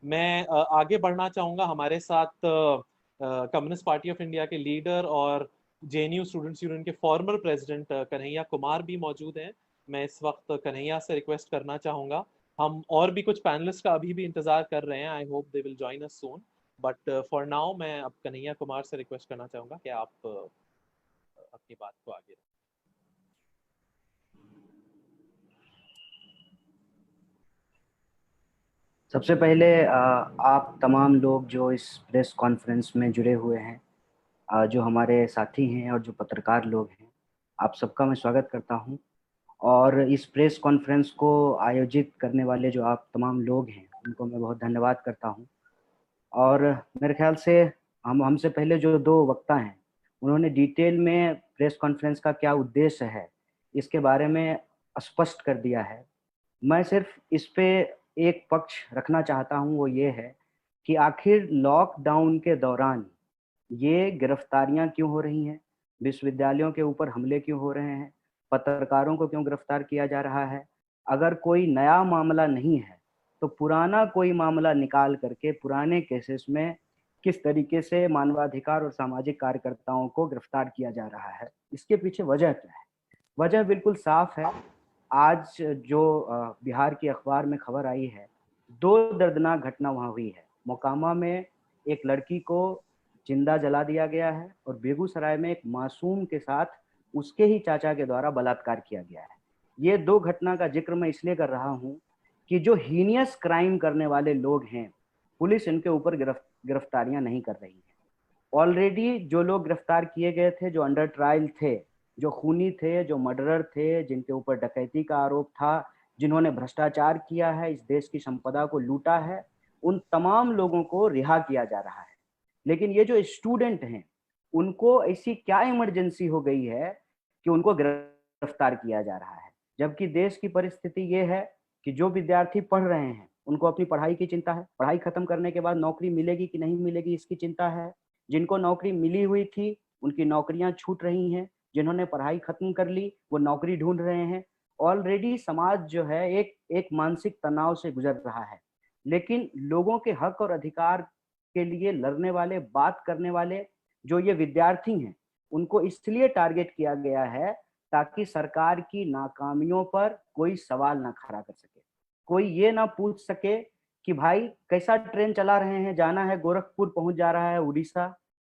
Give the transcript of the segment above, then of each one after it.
मैं आगे बढ़ना चाहूँगा। हमारे साथ कम्युनिस्ट पार्टी ऑफ इंडिया के लीडर और जेएनयू स्टूडेंट्स यूनियन के फॉर्मर प्रेसिडेंट कन्हैया कुमार भी मौजूद हैं। मैं इस वक्त कन्हैया से रिक्वेस्ट करना चाहूँगा। हम और भी कुछ पैनलिस्ट का अभी भी इंतजार कर रहे हैं। I hope they will join us soon, but for now मैं अब कन्हैया कुमार से रिक्वेस्ट करना चाहूँगा कि आप अपनी बात को आगे रखें। सबसे पहले आप तमाम लोग जो इस प्रेस कॉन्फ्रेंस में जुड़े हुए हैं, जो हमारे साथी हैं और जो पत्रकार लोग हैं, आप सबका मैं स्वागत करता हूं। और इस प्रेस कॉन्फ्रेंस को आयोजित करने वाले जो आप तमाम लोग हैं, उनको मैं बहुत धन्यवाद करता हूं। और मेरे ख्याल से हमसे पहले जो दो वक्ता हैं, उन्होंने डिटेल में प्रेस कॉन्फ्रेंस का क्या उद्देश्य है इसके बारे में स्पष्ट कर दिया है। मैं सिर्फ इस पे एक पक्ष रखना चाहता हूं, वो ये है कि आखिर लॉकडाउन के दौरान ये गिरफ्तारियां क्यों हो रही हैं, विश्वविद्यालयों के ऊपर हमले क्यों हो रहे हैं, पत्रकारों को क्यों गिरफ्तार किया जा रहा है। अगर कोई नया मामला नहीं है तो पुराना कोई मामला निकाल करके पुराने केसेस में किस तरीके से मानवाधिकार और सामाजिक कार्यकर्ताओं को गिरफ्तार किया जा रहा है, इसके पीछे वजह क्या है। वजह बिल्कुल साफ है। आज जो बिहार की अखबार में खबर आई है, दो दर्दनाक घटना वहां हुई है। मोकामा में एक लड़की को जिंदा जला दिया गया है और बेगूसराय में एक मासूम के साथ उसके ही चाचा के द्वारा बलात्कार किया गया है। ये दो घटना का जिक्र मैं इसलिए कर रहा हूँ कि जो हीनियस क्राइम करने वाले लोग हैं, पुलिस इनके ऊपर गिरफ्तारियां नहीं कर रही है। ऑलरेडी जो लोग गिरफ्तार किए गए थे, जो अंडर ट्रायल थे, जो खूनी थे, जो मर्डरर थे, जिनके ऊपर डकैती का आरोप था, जिन्होंने भ्रष्टाचार किया है, इस देश की संपदा को लूटा है, उन तमाम लोगों को रिहा किया जा रहा है। लेकिन ये जो स्टूडेंट हैं, उनको ऐसी क्या इमरजेंसी हो गई है कि उनको गिरफ्तार किया जा रहा है, जबकि देश की परिस्थिति ये है कि जो विद्यार्थी पढ़ रहे हैं उनको अपनी पढ़ाई की चिंता है, पढ़ाई खत्म करने के बाद नौकरी मिलेगी कि नहीं मिलेगी इसकी चिंता है। जिनको नौकरी मिली हुई थी उनकी नौकरियां छूट रही हैं, जिन्होंने पढ़ाई खत्म कर ली वो नौकरी ढूंढ रहे हैं। ऑलरेडी समाज जो है एक एक मानसिक तनाव से गुजर रहा है। लेकिन लोगों के हक और अधिकार के लिए लड़ने वाले, बात करने वाले जो ये विद्यार्थी हैं, उनको इसलिए टारगेट किया गया है ताकि सरकार की नाकामियों पर कोई सवाल ना खड़ा कर सके, कोई ये ना पूछ सके कि भाई कैसा ट्रेन चला रहे हैं, जाना है गोरखपुर, पहुंच जा रहा है उड़ीसा।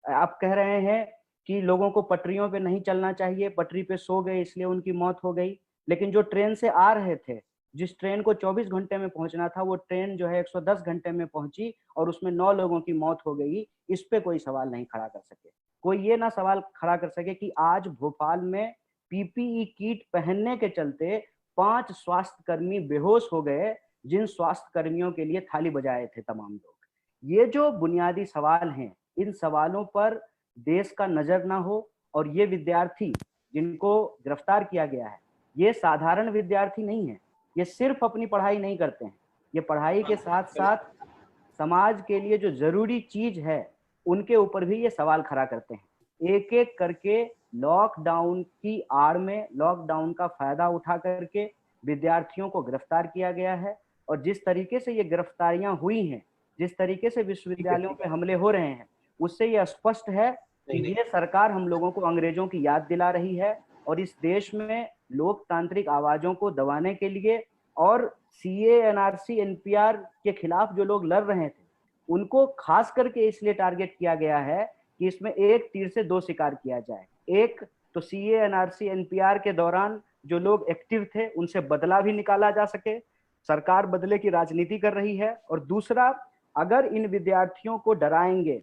आप कह रहे हैं कि लोगों को पटरियों पे नहीं चलना चाहिए, पटरी पे सो गए इसलिए उनकी मौत हो गई। लेकिन जो ट्रेन से आ रहे थे, जिस ट्रेन को 24 घंटे में पहुंचना था, वो ट्रेन जो है 110 घंटे में पहुंची और उसमें 9 लोगों की मौत हो गई। इस पे कोई सवाल नहीं खड़ा कर सके। कोई ये ना सवाल खड़ा कर सके कि आज भोपाल में पीपीई किट पहनने के चलते 5 स्वास्थ्य कर्मी बेहोश हो गए, जिन स्वास्थ्य कर्मियों के लिए थाली बजाए थे तमाम लोग। ये जो बुनियादी सवाल हैं, इन सवालों पर देश का नजर ना हो। और ये विद्यार्थी जिनको गिरफ्तार किया गया है, ये साधारण विद्यार्थी नहीं है। ये सिर्फ अपनी पढ़ाई नहीं करते हैं, ये पढ़ाई के साथ साथ समाज के लिए जो जरूरी चीज है उनके ऊपर भी ये सवाल खड़ा करते हैं। एक एक करके लॉकडाउन की आड़ में, लॉकडाउन का फायदा उठा करके विद्यार्थियों को गिरफ्तार किया गया है। और जिस तरीके से ये गिरफ्तारियां हुई हैं, जिस तरीके से विश्वविद्यालयों पे हमले हो रहे हैं, उससे ये स्पष्ट है कि ये सरकार हम लोगों को अंग्रेजों की याद दिला रही है। और इस देश में लोकतांत्रिक आवाजों को दबाने के लिए और सीए, एनआरसी, एनपीआर के खिलाफ जो लोग लड़ रहे थे, उनको खास करके इसलिए टारगेट किया गया है कि इसमें एक तीर से दो शिकार किया जाए। एक तो सीए, एनआरसी, एनपीआर के दौरान जो लोग एक्टिव थे उनसे बदला भी निकाला जा सके, सरकार बदले की राजनीति कर रही है। और दूसरा, अगर इन विद्यार्थियों को डराएंगे,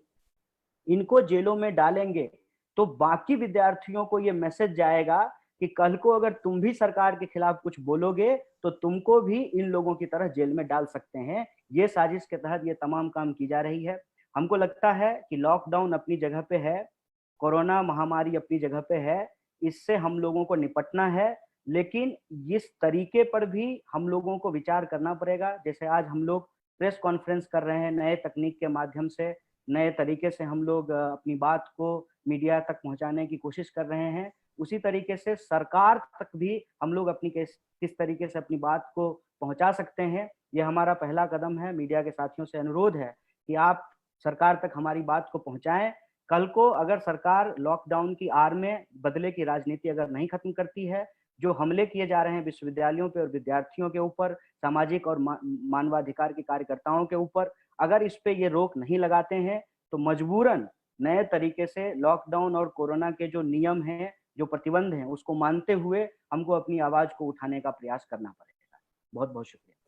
इनको जेलों में डालेंगे, तो बाकी विद्यार्थियों को ये मैसेज जाएगा कि कल को अगर तुम भी सरकार के खिलाफ कुछ बोलोगे तो तुमको भी इन लोगों की तरह जेल में डाल सकते हैं। ये साजिश के तहत ये तमाम काम की जा रही है। हमको लगता है कि लॉकडाउन अपनी जगह पे है, कोरोना महामारी अपनी जगह पे है, इससे हम लोगों को निपटना है। लेकिन इस तरीके पर भी हम लोगों को विचार करना पड़ेगा। जैसे आज हम लोग प्रेस कॉन्फ्रेंस कर रहे हैं, नए तकनीक के माध्यम से, नए तरीके से हम लोग अपनी बात को मीडिया तक पहुंचाने की कोशिश कर रहे हैं। उसी तरीके से सरकार तक भी हम लोग अपनी किस तरीके से अपनी बात को पहुंचा सकते हैं, ये हमारा पहला कदम है। मीडिया के साथियों से अनुरोध है कि आप सरकार तक हमारी बात को पहुंचाएं। कल को अगर सरकार लॉकडाउन की आड़ में बदले की राजनीति अगर नहीं खत्म करती है, जो हमले किए जा रहे हैं विश्वविद्यालयों पे और विद्यार्थियों के ऊपर, सामाजिक और मानवाधिकार के कार्यकर्ताओं के ऊपर, अगर इस पे ये रोक नहीं लगाते हैं तो मजबूरन नए तरीके से लॉकडाउन और कोरोना के जो नियम हैं, जो प्रतिबंध हैं, उसको मानते हुए हमको अपनी आवाज को उठाने का प्रयास करना पड़ेगा। बहुत बहुत शुक्रिया।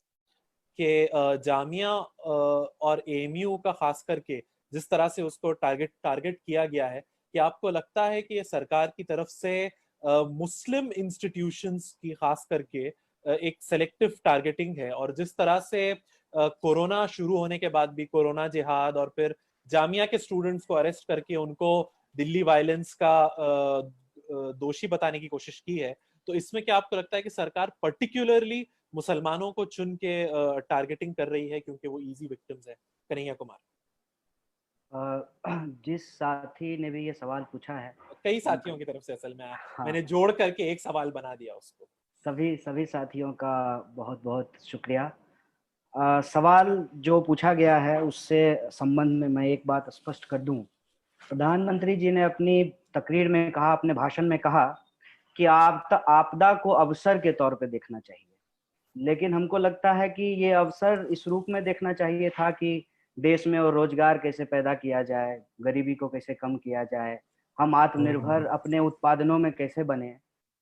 कि जामिया और एएमयू का खास करके जिस तरह से उसको टारगेट किया गया है, कि आपको लगता है कि ये सरकार की तरफ से मुस्लिम इंस्टीट्यूशंस की खास करके एक सेलेक्टिव टारगेटिंग है, और जिस तरह से कोरोना शुरू होने के बाद भी कोरोना जिहाद और फिर जामिया के स्टूडेंट्स को अरेस्ट करके उनको दिल्ली वायलेंस का दोषी बताने की कोशिश की है, तो इसमें क्या आपको लगता है कि सरकार पर्टिकुलरली मुसलमानों को चुन के टारगेटिंग कर रही है क्योंकि वो इजी विक्टिम्स है? कन्हैया कुमार। जिस साथी ने भी ये सवाल पूछा है, कई साथियों की तरफ से असल में हाँ, मैंने जोड़ करके एक सवाल बना दिया उसको। सभी साथियों का बहुत बहुत शुक्रिया। सवाल जो पूछा गया है उससे संबंध में मैं एक बात स्पष्ट कर दूं। प्रधानमंत्री जी ने अपनी तकरीर में कहा, अपने भाषण में कहा कि आपदा को अवसर के तौर पे देखना चाहिए, लेकिन हमको लगता है कि ये अवसर इस रूप में देखना चाहिए था कि देश में और रोजगार कैसे पैदा किया जाए, गरीबी को कैसे कम किया जाए, हम आत्मनिर्भर अपने उत्पादनों में कैसे बने।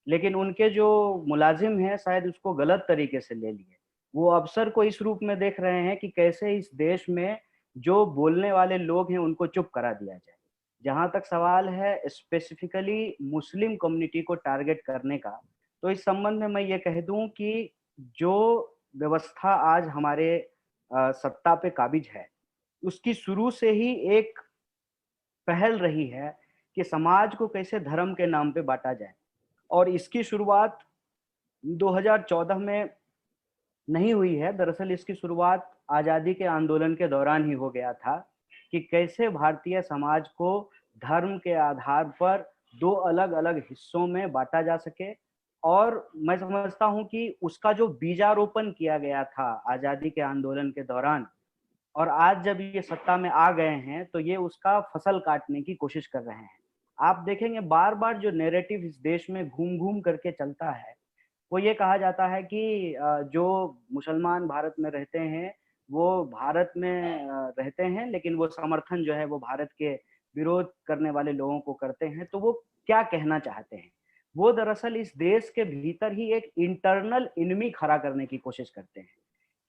लेकिन उनके जो मुलाजिम हैं शायद उसको गलत तरीके से ले लिए। वो अवसर को इस रूप में देख रहे हैं कि कैसे इस देश में जो बोलने वाले लोग हैं उनको चुप करा दिया जाए। जहां तक सवाल है स्पेसिफिकली मुस्लिम कम्युनिटी को टारगेट करने का, तो इस संबंध में मैं ये कह दूं कि जो व्यवस्था आज हमारे सत्ता पे काबिज है, उसकी शुरू से ही एक पहल रही है कि समाज को कैसे धर्म के नाम पे बांटा जाए। और इसकी शुरुआत 2014 में नहीं हुई है। दरअसल इसकी शुरुआत आजादी के आंदोलन के दौरान ही हो गया था कि कैसे भारतीय समाज को धर्म के आधार पर दो अलग अलग हिस्सों में बांटा जा सके। और मैं समझता हूं कि उसका जो बीजारोपण किया गया था आजादी के आंदोलन के दौरान, और आज जब ये सत्ता में आ गए हैं तो ये उसका फसल काटने की कोशिश कर रहे हैं। आप देखेंगे बार बार जो नैरेटिव इस देश में घूम घूम करके चलता है, वो ये कहा जाता है कि जो मुसलमान भारत में रहते हैं वो भारत में रहते हैं, लेकिन वो समर्थन जो है वो भारत के विरोध करने वाले लोगों को करते हैं। तो वो क्या कहना चाहते हैं? वो दरअसल इस देश के भीतर ही एक इंटरनल इनमी खड़ा करने की कोशिश करते हैं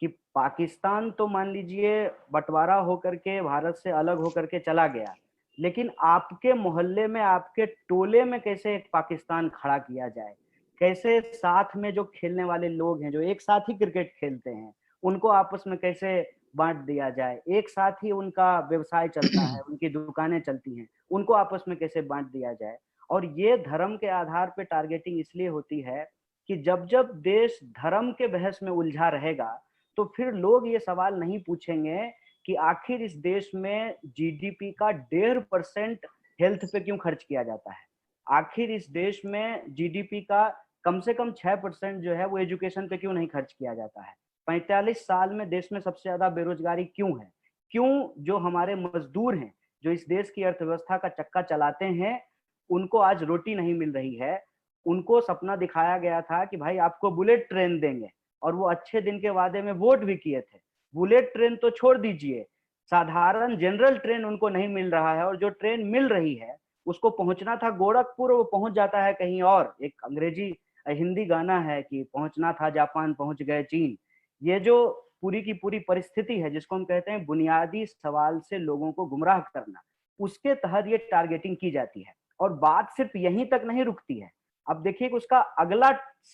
कि पाकिस्तान तो मान लीजिए बंटवारा होकर के भारत से अलग होकर के चला गया, लेकिन आपके मोहल्ले में, आपके टोले में कैसे एक पाकिस्तान खड़ा किया जाए, कैसे साथ में जो खेलने वाले लोग हैं, जो एक साथ ही क्रिकेट खेलते हैं, उनको आपस में कैसे बांट दिया जाए, एक साथ ही उनका व्यवसाय चलता है, उनकी दुकानें चलती हैं, उनको आपस में कैसे बांट दिया जाए। और ये धर्म के आधार पे टारगेटिंग इसलिए होती है कि जब जब देश धर्म के बहस में उलझा रहेगा तो फिर लोग ये सवाल नहीं पूछेंगे कि आखिर इस देश में जीडीपी का 1.5% हेल्थ पे क्यों खर्च किया जाता है, आखिर इस देश में जीडीपी का कम से कम 6% जो है वो एजुकेशन पे क्यों नहीं खर्च किया जाता है, 45 साल में देश में सबसे ज्यादा बेरोजगारी क्यों है, क्यों जो हमारे मजदूर हैं, जो इस देश की अर्थव्यवस्था का चक्का चलाते हैं, उनको आज रोटी नहीं मिल रही है। उनको सपना दिखाया गया था कि भाई आपको बुलेट ट्रेन देंगे, और वो अच्छे दिन के वादे में वोट भी किए थे। बुलेट ट्रेन तो छोड़ दीजिए, साधारण जनरल ट्रेन उनको नहीं मिल रहा है, और जो ट्रेन मिल रही है उसको पहुंचना था गोरखपुर, वो पहुंच जाता है कहीं और। एक अंग्रेजी हिंदी गाना है कि पहुंचना था जापान पहुंच गए चीन। ये जो पूरी की पूरी परिस्थिति है जिसको हम कहते हैं बुनियादी सवाल से लोगों को गुमराह करना, उसके तहत ये टारगेटिंग की जाती है। और बात सिर्फ यहीं तक नहीं रुकती है। अब देखिए कि उसका अगला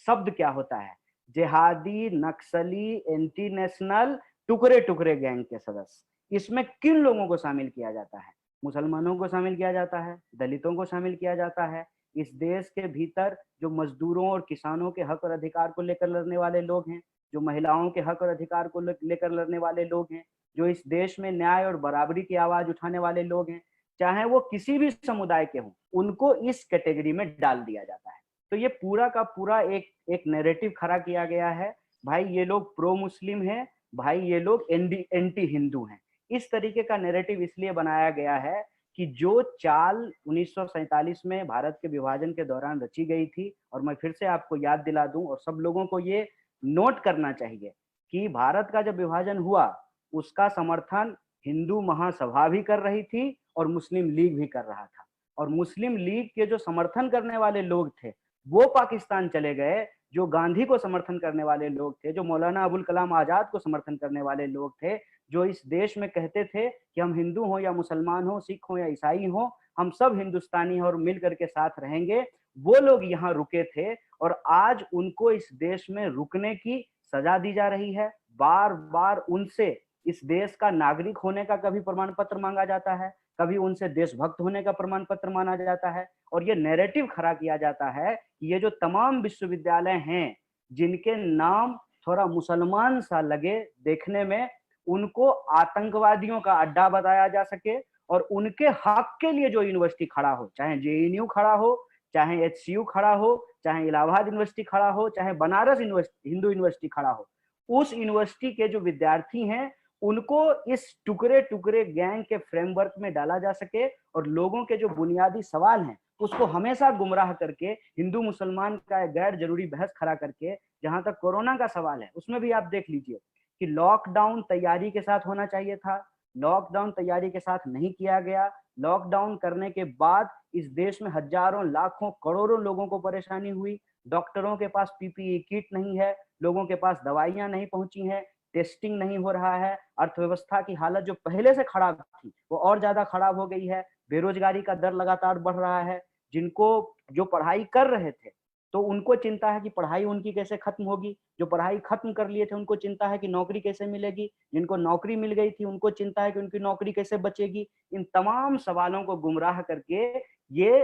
शब्द क्या होता है, जिहादी, नक्सली, एंटी नेशनल, टुकड़े टुकड़े गैंग के सदस्य। इसमें किन लोगों को शामिल किया जाता है? मुसलमानों को शामिल किया जाता है, दलितों को शामिल किया जाता है, इस देश के भीतर जो मजदूरों और किसानों के हक और अधिकार को लेकर लड़ने वाले लोग हैं, जो महिलाओं के हक और अधिकार को लेकर लड़ने वाले लोग हैं, जो इस देश में न्याय और बराबरी की आवाज उठाने वाले लोग हैं, चाहे वो किसी भी समुदाय के हों, उनको इस कैटेगरी में डाल दिया जाता है। तो ये पूरा का पूरा एक नैरेटिव खड़ा किया गया है, भाई ये लोग प्रो मुस्लिम हैं, भाई ये लोग एंटी हिंदू हैं। इस तरीके का नैरेटिव इसलिए बनाया गया है कि जो चाल 1947 में भारत के विभाजन के दौरान रची गई थी, और मैं फिर से आपको याद दिला दूं और सब लोगों को ये नोट करना चाहिए कि भारत का जब विभाजन हुआ उसका समर्थन हिंदू महासभा भी कर रही थी और मुस्लिम लीग भी कर रहा था। और मुस्लिम लीग के जो समर्थन करने वाले लोग थे वो पाकिस्तान चले गए, जो गांधी को समर्थन करने वाले लोग थे, जो मौलाना अबुल कलाम आजाद को समर्थन करने वाले लोग थे, जो इस देश में कहते थे कि हम हिंदू हो या मुसलमान हो, सिख हो या ईसाई हो, हम सब हिंदुस्तानी हैं और मिल करके साथ रहेंगे, वो लोग यहाँ रुके थे। और आज उनको इस देश में रुकने की सजा दी जा रही है। बार बार उनसे इस देश का नागरिक होने का कभी प्रमाण पत्र मांगा जाता है, कभी उनसे देशभक्त होने का प्रमाण पत्र माना जाता है, और ये नैरेटिव खड़ा किया जाता है कि ये जो तमाम विश्वविद्यालय हैं जिनके नाम थोड़ा मुसलमान सा लगे देखने में, उनको आतंकवादियों का अड्डा बताया जा सके, और उनके हक के लिए जो यूनिवर्सिटी खड़ा हो, चाहे जेएनयू खड़ा हो, चाहे एचसीयू खड़ा हो, चाहे इलाहाबाद यूनिवर्सिटी खड़ा हो, चाहे बनारस यूनिवर्सिटी हिंदू यूनिवर्सिटी खड़ा हो, उस यूनिवर्सिटी के जो विद्यार्थी हैं उनको इस टुकड़े टुकड़े गैंग के फ्रेमवर्क में डाला जा सके, और लोगों के जो बुनियादी सवाल हैं उसको हमेशा गुमराह करके हिंदू मुसलमान का गैर जरूरी बहस खड़ा करके, जहां तक कोरोना का सवाल है उसमें भी आप देख लीजिए कि लॉकडाउन तैयारी के साथ होना चाहिए था, लॉकडाउन तैयारी के साथ नहीं किया गया। लॉकडाउन करने के बाद इस देश में हजारों लाखों करोड़ों लोगों को परेशानी हुई, डॉक्टरों के पास पीपीई किट नहीं है, लोगों के पास दवाइयां नहीं पहुंची हैं, टेस्टिंग नहीं हो रहा है, अर्थव्यवस्था की हालत जो पहले से खराब थी वो और ज्यादा खराब हो गई है, बेरोजगारी का दर लगातार बढ़ रहा है। जिनको जो पढ़ाई कर रहे थे तो उनको चिंता है कि पढ़ाई उनकी कैसे खत्म होगी, जो पढ़ाई खत्म कर लिए थे उनको चिंता है कि नौकरी कैसे मिलेगी, जिनको नौकरी मिल गई थी उनको चिंता है कि उनकी नौकरी कैसे बचेगी। इन तमाम सवालों को गुमराह करके ये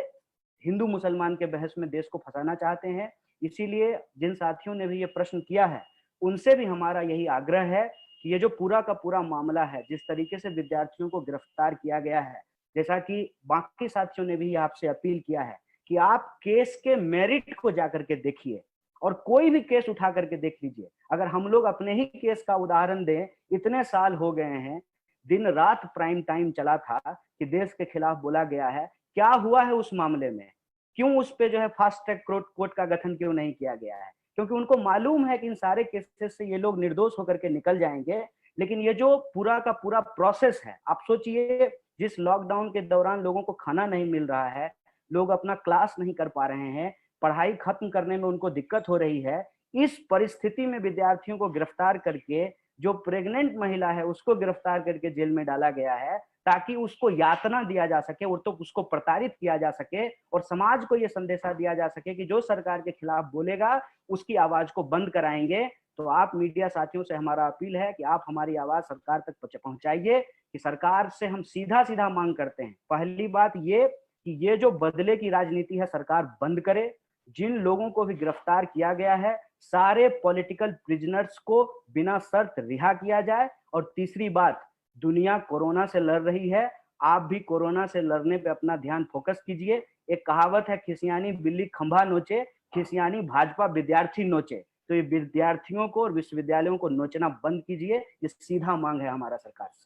हिंदू मुसलमान के बहस में देश को फंसाना चाहते हैं। इसीलिए जिन साथियों ने भी ये प्रश्न किया है उनसे भी हमारा यही आग्रह है कि ये जो पूरा का पूरा मामला है, जिस तरीके से विद्यार्थियों को गिरफ्तार किया गया है, जैसा कि बाकी साथियों ने भी आपसे अपील किया है कि आप केस के मेरिट को जाकर के देखिए, और कोई भी केस उठा करके देख लीजिए। अगर हम लोग अपने ही केस का उदाहरण दें, इतने साल हो गए हैं, दिन रात प्राइम टाइम चला था कि देश के खिलाफ बोला गया है, क्या हुआ है उस मामले में, क्यों उस पे जो है फास्ट ट्रैक कोर्ट का गठन क्यों नहीं किया गया है? क्योंकि उनको मालूम है कि इन सारे केसेस से ये लोग निर्दोष होकर के निकल जाएंगे। लेकिन ये जो पूरा का पूरा प्रोसेस है, आप सोचिए जिस लॉकडाउन के दौरान लोगों को खाना नहीं मिल रहा है, लोग अपना क्लास नहीं कर पा रहे हैं, पढ़ाई खत्म करने में उनको दिक्कत हो रही है, इस परिस्थिति में विद्यार्थियों को गिरफ्तार करके, जो प्रेग्नेंट महिला है उसको गिरफ्तार करके जेल में डाला गया है ताकि उसको यातना दिया जा सके और तो उसको प्रताड़ित किया जा सके, और समाज को यह संदेशा दिया जा सके कि जो सरकार के खिलाफ बोलेगा उसकी आवाज को बंद कराएंगे। तो आप मीडिया साथियों से हमारा अपील है कि आप हमारी आवाज सरकार तक पहुंचाइए कि सरकार से हम सीधा सीधा मांग करते हैं। पहली बात ये कि ये जो बदले की राजनीति है सरकार बंद करे, जिन लोगों को भी गिरफ्तार किया गया है सारे पॉलिटिकल प्रिजनर्स को बिना शर्त रिहा किया जाए। और तीसरी बात, दुनिया कोरोना से लड़ रही है, आप भी कोरोना से लड़ने पे अपना ध्यान फोकस कीजिए। एक कहावत है, खिसियानी बिल्ली खंभा नोचे, खिसियानी भाजपा विद्यार्थी नोचे। तो ये विद्यार्थियों को और विश्वविद्यालयों को नोचना बंद कीजिए, ये सीधा मांग है हमारा सरकार से।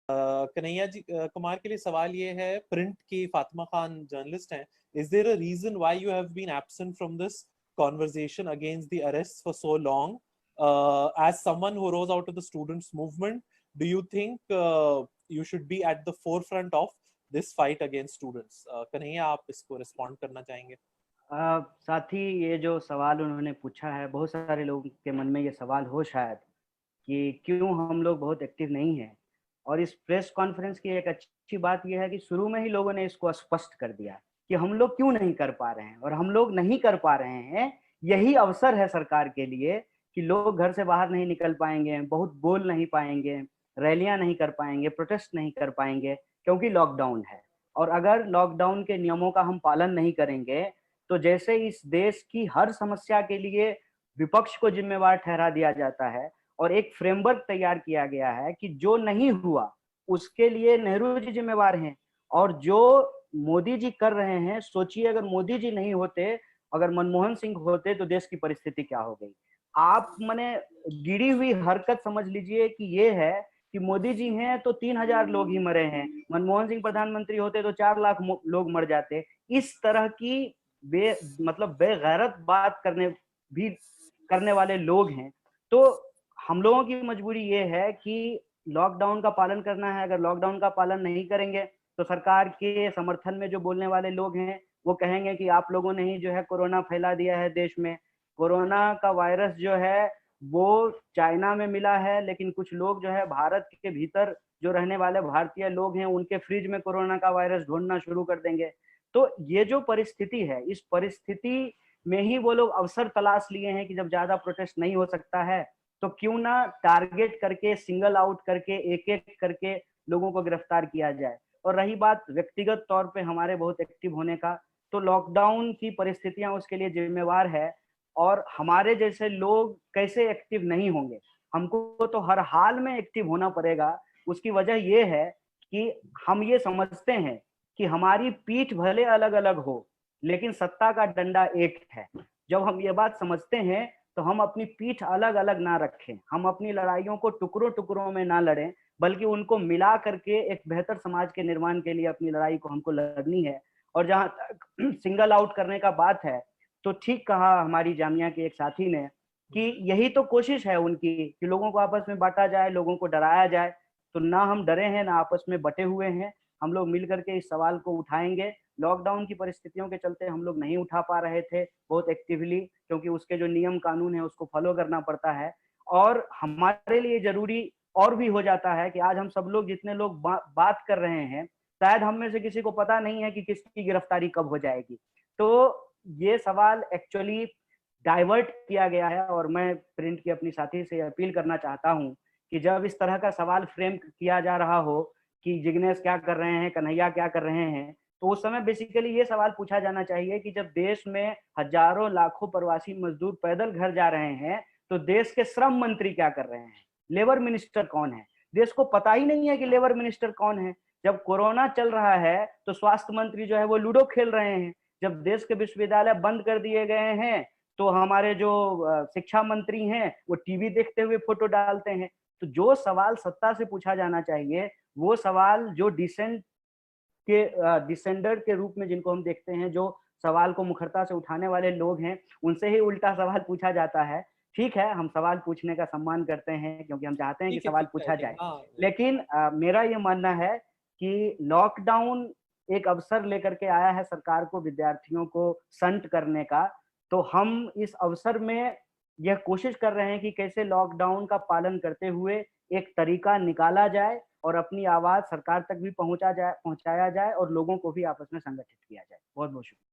कन्हैया जी, कुमार के लिए सवाल ये है, प्रिंट की फातिमा खान जर्नलिस्ट हैं, is there a reason why you have been absent from this conversation against the arrests for so long? As someone who rose out of the students movement, do you think you should be at the forefront of this fight against students? Kanhaiya, आप इसको respond करना चाहेंगे? साथी, ये जो सवाल उन्होंने पूछा है, बहुत सारे लोगों के मन में ये सवाल हो शायद कि क्यों हम लोग बहुत एक्टिव नहीं हैं। और इस प्रेस कॉन्फ्रेंस की एक अच्छी बात यह है कि शुरू में ही लोगों ने इसको स्पष्ट कर दिया कि हम लोग क्यों नहीं कर पा रहे हैं, और हम लोग नहीं कर पा रहे हैं यही अवसर है सरकार के लिए कि लोग घर से बाहर नहीं निकल पाएंगे, बहुत बोल नहीं पाएंगे, रैलियां नहीं कर पाएंगे, प्रोटेस्ट नहीं कर पाएंगे क्योंकि लॉकडाउन है। और अगर लॉकडाउन के नियमों का हम पालन नहीं करेंगे तो जैसे इस देश की हर समस्या के लिए विपक्ष को जिम्मेवार ठहरा दिया जाता है और एक फ्रेमवर्क तैयार किया गया है कि जो नहीं हुआ उसके लिए नेहरू जी जिम्मेवार हैं, और जो मोदी जी कर रहे हैं, सोचिए अगर मोदी जी नहीं होते, अगर मनमोहन सिंह होते तो देश की परिस्थिति क्या हो गई। आप माने गिरी हुई हरकत समझ लीजिए कि ये है कि मोदी जी हैं तो 3,000 लोग ही मरे हैं, मनमोहन सिंह प्रधानमंत्री होते तो 4 लाख लोग मर जाते। इस तरह की मतलब बेगैरत बात करने वाले लोग हैं। तो हम लोगों की मजबूरी ये है कि लॉकडाउन का पालन करना है। अगर लॉकडाउन का पालन नहीं करेंगे तो सरकार के समर्थन में जो बोलने वाले लोग हैं वो कहेंगे कि आप लोगों ने ही जो है कोरोना फैला दिया है देश में। कोरोना का वायरस जो है वो चाइना में मिला है, लेकिन कुछ लोग जो है भारत के भीतर जो रहने वाले भारतीय लोग हैं उनके फ्रिज में कोरोना का वायरस ढूंढना शुरू कर देंगे। तो ये जो परिस्थिति है, इस परिस्थिति में ही वो लोग अवसर तलाश लिए हैं कि जब ज्यादा प्रोटेस्ट नहीं हो सकता है तो क्यों ना टारगेट करके, सिंगल आउट करके, एक एक करके लोगों को गिरफ्तार किया जाए। और रही बात व्यक्तिगत तौर पे हमारे बहुत एक्टिव होने का, तो लॉकडाउन की परिस्थितियां उसके लिए जिम्मेवार है। और हमारे जैसे लोग कैसे एक्टिव नहीं होंगे, हमको तो हर हाल में एक्टिव होना पड़ेगा। उसकी वजह ये है कि हम ये समझते हैं कि हमारी पीठ भले अलग अलग हो लेकिन सत्ता का डंडा एक है। जब हम ये बात समझते हैं तो हम अपनी पीठ अलग अलग ना रखें, हम अपनी लड़ाइयों को टुकड़ों टुकड़ों में ना लड़ें, बल्कि उनको मिला करके एक बेहतर समाज के निर्माण के लिए अपनी लड़ाई को हमको लड़नी है। और जहां तक सिंगल आउट करने का बात है, तो ठीक कहा हमारी जामिया के एक साथी ने कि यही तो कोशिश है उनकी कि लोगों को आपस में बांटा जाए, लोगों को डराया जाए। तो ना हम डरे हैं ना आपस में बटे हुए हैं, हम लोग मिल करके इस सवाल को उठाएंगे। लॉकडाउन की परिस्थितियों के चलते हम लोग नहीं उठा पा रहे थे बहुत एक्टिवली, क्योंकि उसके जो नियम कानून है उसको फॉलो करना पड़ता है। और हमारे लिए जरूरी और भी हो जाता है कि आज हम सब लोग जितने लोग बात कर रहे हैं, शायद हम में से किसी को पता नहीं है कि किसकी गिरफ्तारी कब हो जाएगी। तो ये सवाल एक्चुअली डाइवर्ट किया गया है। और मैं प्रिंट की अपनी साथी से अपील करना चाहता हूँ कि जब इस तरह का सवाल फ्रेम किया जा रहा हो कि जिग्नेश क्या कर रहे हैं, कन्हैया क्या कर रहे हैं, तो उस समय बेसिकली ये सवाल पूछा जाना चाहिए कि जब देश में हजारों लाखों प्रवासी मजदूर पैदल घर जा रहे हैं तो देश के श्रम मंत्री क्या कर रहे हैं, लेबर मिनिस्टर कौन है? देश को पता ही नहीं है कि लेबर मिनिस्टर कौन है। जब कोरोना चल रहा है तो स्वास्थ्य मंत्री जो है वो लूडो खेल रहे हैं। जब देश के विश्वविद्यालय बंद कर दिए गए हैं तो हमारे जो शिक्षा मंत्री हैं वो टीवी देखते हुए फोटो डालते हैं। तो जो सवाल सत्ता से पूछा जाना चाहिए, वो सवाल जो डिसेंडर के रूप में जिनको हम देखते हैं, जो सवाल को मुखरता से उठाने वाले लोग हैं, उनसे ही उल्टा सवाल पूछा जाता है। ठीक है, हम सवाल पूछने का सम्मान करते हैं क्योंकि हम चाहते हैं कि सवाल पूछा जाए। हाँ, लेकिन मेरा ये मानना है कि लॉकडाउन एक अवसर लेकर के आया है सरकार को विद्यार्थियों को संट करने का। तो हम इस अवसर में यह कोशिश कर रहे हैं कि कैसे लॉकडाउन का पालन करते हुए एक तरीका निकाला जाए और अपनी आवाज सरकार तक भी पहुंचाया जाए और लोगों को भी आपस में संगठित किया जाए। बहुत बहुत शुक्रिया।